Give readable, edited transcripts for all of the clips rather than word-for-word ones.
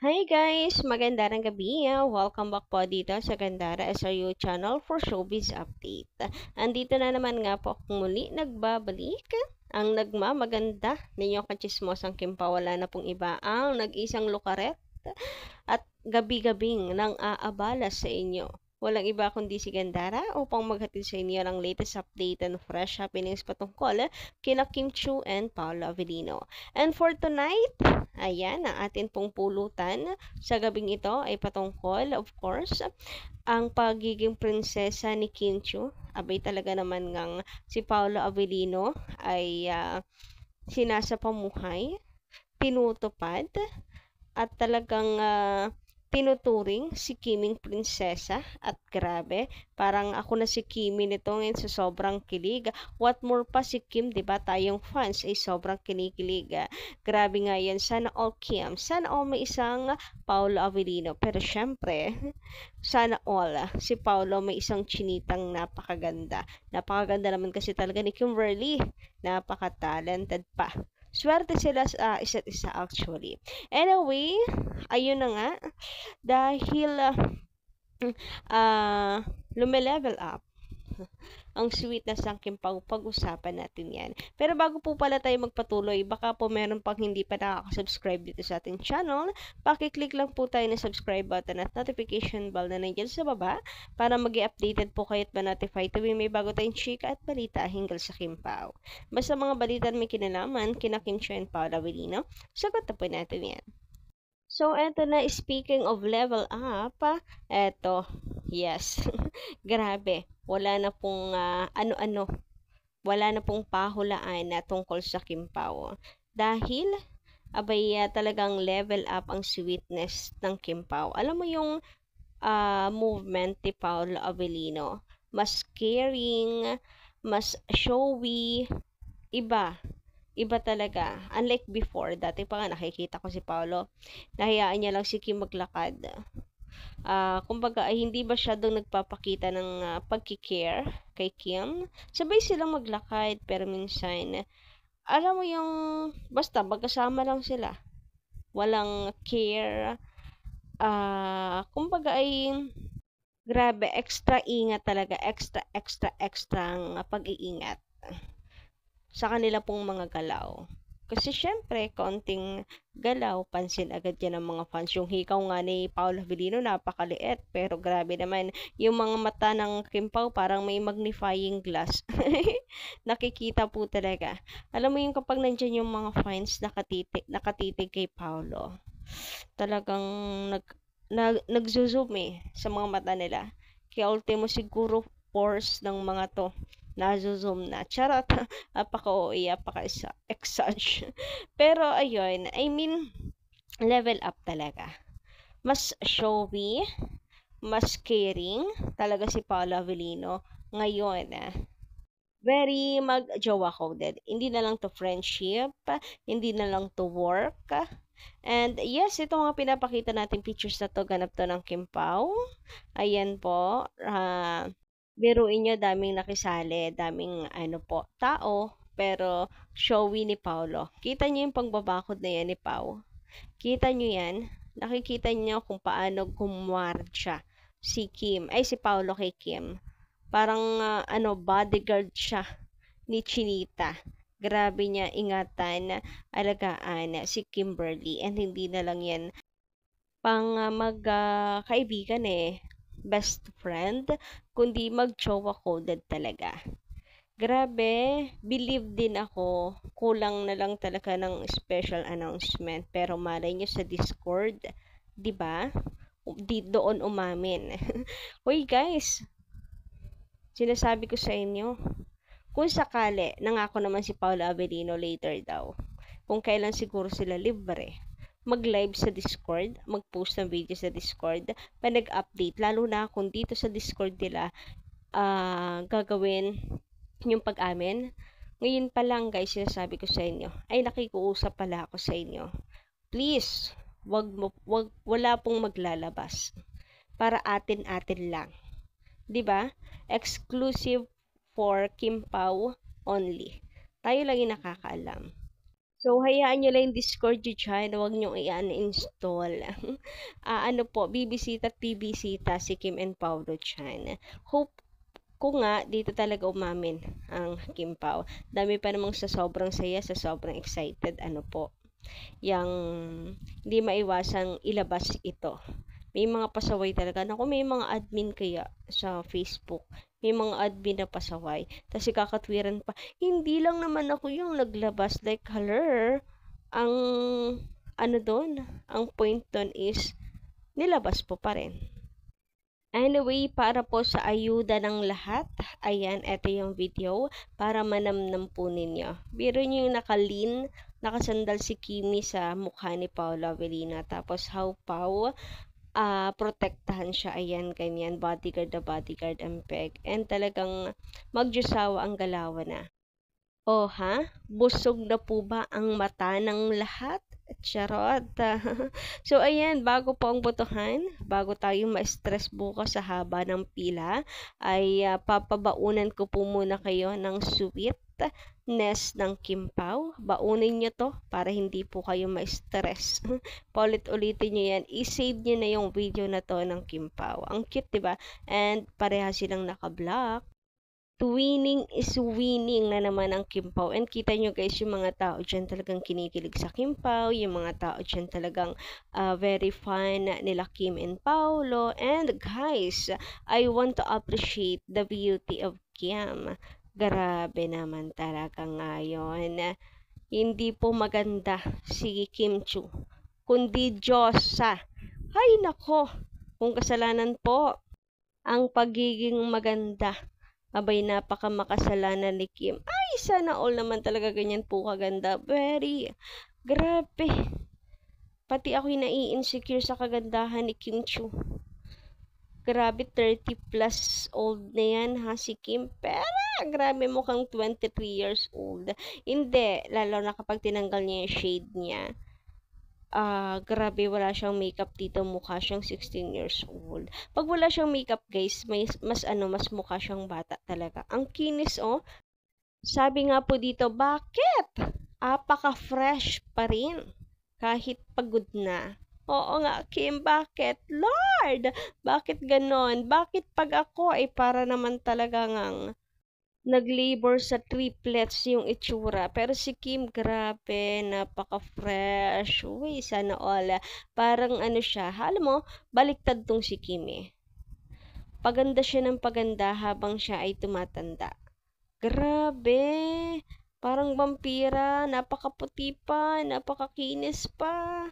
Hi guys! Magandang gabi. Welcome back po dito sa Gandara SRU channel for Showbiz Update. Andito na naman nga po akong muli nagbabalik. Ang nagmamaganda ninyong kachismosang kimpawala na pong iba ang nag-isang lukaret at gabi-gabing nang aabala sa inyo. Walang iba kundi si Gandara upang maghatid sa inyo ng latest update and fresh happenings patungkol kina Kim Chiu and Paolo Avellino. And for tonight, ayan, ang atin pong pulutan sa gabing ito ay patungkol, of course, ang pagiging prinsesa ni Kim Chiu. Abay talaga naman ngang si Paolo Avellino ay sinasapamuhay, tinutupad, at talagang tinuturing si Kiming prinsesa at grabe, parang ako na si Kimi nito ngayon sa sobrang kilig. What more pa si Kim, 'di ba? Tayong fans ay sobrang kinikilig. Grabe nga 'yan. Sana all Kim. Sana all may isang Paolo Avellino. Pero syempre, sana all si Paolo may isang chinitang napakaganda. Napakaganda naman kasi talaga ni Kimberly. Napaka-talented pa. Swerte sila sa isa't isa actually. Anyway, ayun na nga. Dahil lume-level up ang sweetness ng Kimpaw, pag-usapan natin yan. Pero bago po pala tayo magpatuloy, baka po meron pang hindi pa nakaka-subscribe dito sa ating channel, pakiclick lang po tayo ng subscribe button at notification bell na nandiyan sa baba para mag-i-updated po kayo at ma-notify tuwing may bago tayong chika at balita hinggil sa Kimpaw. Basta mga balita na may kinalaman, kina Kim Chiu and Paolo Avellino, sagot na po natin yan. So, eto na, speaking of level up, eto, yes, grabe, wala na pong ano-ano, wala na pong pahulaan na tungkol sa Kimpaw. Dahil, abay, talagang level up ang sweetness ng Kimpaw. Alam mo yung movement ni Paolo Avellino, mas caring, mas showy, iba. Iba talaga. Unlike before, dati pa nga nakikita ko si Paolo, nahayaan niya lang si Kim maglakad. Kumbaga, ay hindi ba siya doon nagpapakita ng pagkikare kay Kim? Sabay silang maglakad, pero minsan, alam mo yung, basta magkasama lang sila. Walang care. Kumbaga ay, grabe, extra ingat talaga. Extra ang pag-iingat sa kanila pong mga galaw. Kasi syempre, konting galaw, pansin agad yan ng mga fans. Yung hikaw nga ni Paolo Avellino, napakaliit. Pero grabe naman, yung mga mata ng Kimpaw parang may magnifying glass. Nakikita po talaga. Alam mo yung kapag nandyan yung mga fans nakatitig kay Paolo, talagang nagzo-zoom sa mga mata nila. Kaya ultimo siguro force ng mga to nazo-zoom na. Charot. Apaka-OA, apaka-exage. Pero ayun, I mean, level up talaga. Mas showy, mas caring talaga si Paolo Avellino ngayon. Very mag-jowa coded. Hindi na lang to friendship, hindi na lang to work. And yes, ito nga pinapakita natin pictures na to, ganap to ng Kimpaw. Ayan po. Biruin nyo, daming nakisali, daming ano po, tao, pero showy ni Paolo. Kita nyo yung pangbabakod na yan ni Pau. Kita nyo yan? Nakikita nyo kung paano gumwardya si Kim, ay si Paolo kay Kim. Parang bodyguard siya ni Chinita. Grabe niya ingatan, alagaan si Kimberly, and hindi na lang yan pang magkaibigan best friend, kundi mag-jowa coded talaga. Grabe, believe din ako, kulang na lang talaga ng special announcement, pero malay nyo sa Discord, 'di ba? Di doon umamin. Hoy guys, sinasabi ko sa inyo, kung sakali, nangako naman si Paolo Avellino later daw, kung kailan siguro sila libre, mag-live sa Discord, mag-post ng video sa Discord, pa nag-update, lalo na kung dito sa Discord nila, gagawin yung pag-amin. Ngayon pa lang guys, sinasabi ko sa inyo, ay nakikiusap pala ako sa inyo. Please, wala pong maglalabas. Para atin-atin lang. 'Di ba? Exclusive for Kimpaw only. Tayo lang yung nakakaalam. So, hayaan nyo lang yung Discord nyo dyan, huwag nyo i-uninstall. Ano po, bibisita at bibisita si Kim and Paulo dyan. Hope ko nga, dito talaga umamin ang Kim Pao. Dami pa namang sa sobrang saya, sa sobrang excited, ano po, yang hindi maiwasang ilabas ito. May mga pasaway talaga. Naku, may mga admin kaya sa Facebook. May mga admin na pasaway. Tapos kakatwiran pa, hindi lang naman ako yung naglabas. Like, haler, ang ano doon, ang point doon is, nilabas po pa rin. Anyway, para po sa ayuda ng lahat, ayan, eto yung video para manamnam po ninyo. Biro nyo yung nakasandal si Kimi sa mukha ni Paula Avelina. Tapos, how Pao, protektahan siya, ayan, ganyan, bodyguard na bodyguard ang peg. And talagang magjusawa ang galawan na. Oh ha? Busog na po ba ang mata ng lahat? Charot. So, ayan, bago po ang botohan, bago tayo ma-stress bukas sa haba ng pila, ay papabaunan ko po muna kayo ng sweetness ng Kimpaw. Baunin nyo to para hindi po kayo ma-stress. Paulit-ulitin nyo yan. I-save nyo na yung video na to ng Kimpaw. Ang cute, diba? And pareha silang naka-block. Winning is winning na naman ang Kimpaw. And kita nyo guys, yung mga tao dyan talagang kinikilig sa Kimpaw. Yung mga tao dyan talagang very fan nila Kim and Paulo. And guys, I want to appreciate the beauty of Kim. Grabe naman talaga ngayon. Hindi po maganda si Kim Chu, kundi Diyosa. Hay nako, kung kasalanan po ang pagiging maganda. Abay, napaka makasalanan ni Kim. Ay, sana all naman talaga ganyan po kaganda. Very, grabe. Pati ako'y nai-insecure sa kagandahan ni Kim Chu. Grabe, 30 plus old na yan ha si Kim. Pero, grabe mukhang 23 years old. Hindi, lalo na kapag tinanggal niya yung shade niya. Grabe, wala siyang makeup dito, mukha siyang 16 years old. Pag wala siyang makeup, guys, mas mukha siyang bata talaga. Ang kinis, oh. Sabi nga po dito, bakit? Apaka-fresh pa rin. Kahit pagod na. Oo nga, Kim, bakit? Lord, bakit ganon? Bakit pag ako ay para naman talaga ngang nag-labor sa triplets yung itsura. Pero si Kim, grabe, napaka-fresh. Uy, sana all. Parang ano siya, alam mo, baliktad tong si Kim eh. Paganda siya ng paganda habang siya ay tumatanda. Grabe, parang vampira, napakaputi pa, napakakinis pa.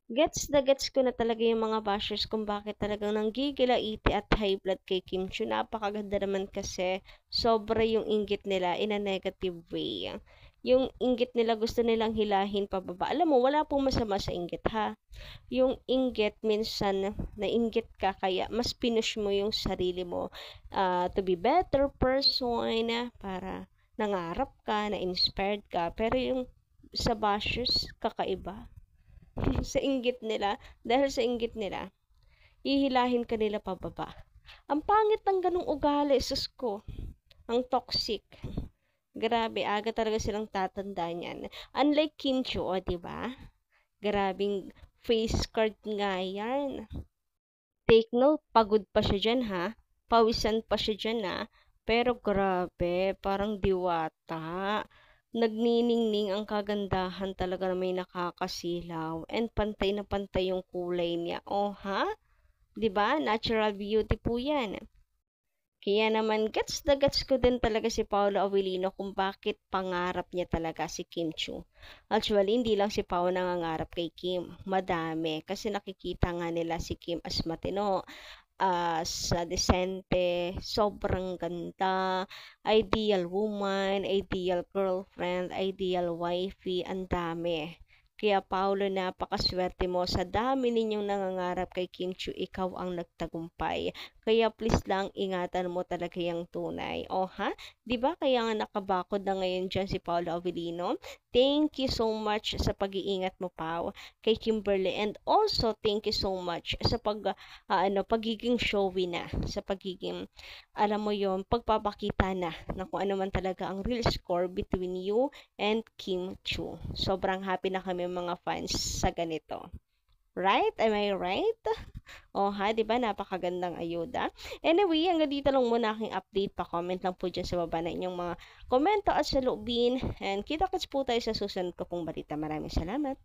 Gets na gets ko na talaga yung mga bashers kung bakit talagang nanggigilaiti at high blood kay Kim Chu. Napakaganda naman kasi sobra yung inggit nila in a negative way. Yung inggit nila gusto nilang hilahin pababa. Alam mo, wala pong masama sa inggit ha. Yung inggit minsan nainggit ka kaya mas pinush mo yung sarili mo to be better person para nangarap ka, na-inspired ka. Pero yung sa bashers, kakaiba. Sa inggit nila, dahil sa inggit nila, hihilahin ka nila pababa. Ang pangit ng ganong ugali, sus ko. Ang toxic. Grabe, aga talaga silang tatanda niyan. Unlike Kim Chu, o, diba? Grabing face card nga yan. Take note, pagod pa siya dyan, ha? Pawisan pa siya dyan, ha? Pero grabe, parang diwata. Nagniningning ang kagandahan talaga na may nakakasilaw. And pantay na pantay yung kulay niya. Oh, ha? 'Di ba? Natural beauty po yan. Kaya naman, gets na gets ko din talaga si Paolo Avellino kung bakit pangarap niya talaga si Kim Chu. Actually, hindi lang si Paolo nangangarap kay Kim. Madami. Kasi nakikita nga nila si Kim as matino, sa desente, sobrang ganda, ideal woman, ideal girlfriend, ideal wifey, ang dami. Kaya Paulo, napakaswerte mo. Sa dami ninyong nangangarap kay Kim Chu, ikaw ang nagtagumpay. Kaya please lang, ingatan mo talaga yung tunay. O ha? 'Di ba kaya nga nakabakod na ngayon diyan si Paolo Avellino? Thank you so much sa pag-iingat mo, Pao, kay Kimberly. And also, thank you so much sa pagiging showy na, sa pagiging, alam mo yon, pagpapakita na kung ano man talaga ang real score between you and Kim Chu. Sobrang happy na kami mga fans sa ganito. Right? Am I right? O ha, di ba? Napakagandang ayuda. Anyway, hanggang dito lang muna aking update. Pa-comment lang po dyan sa baba na inyong mga komento at saloobin. And kita-kits po tayo sa susunod ko pong balita. Maraming salamat.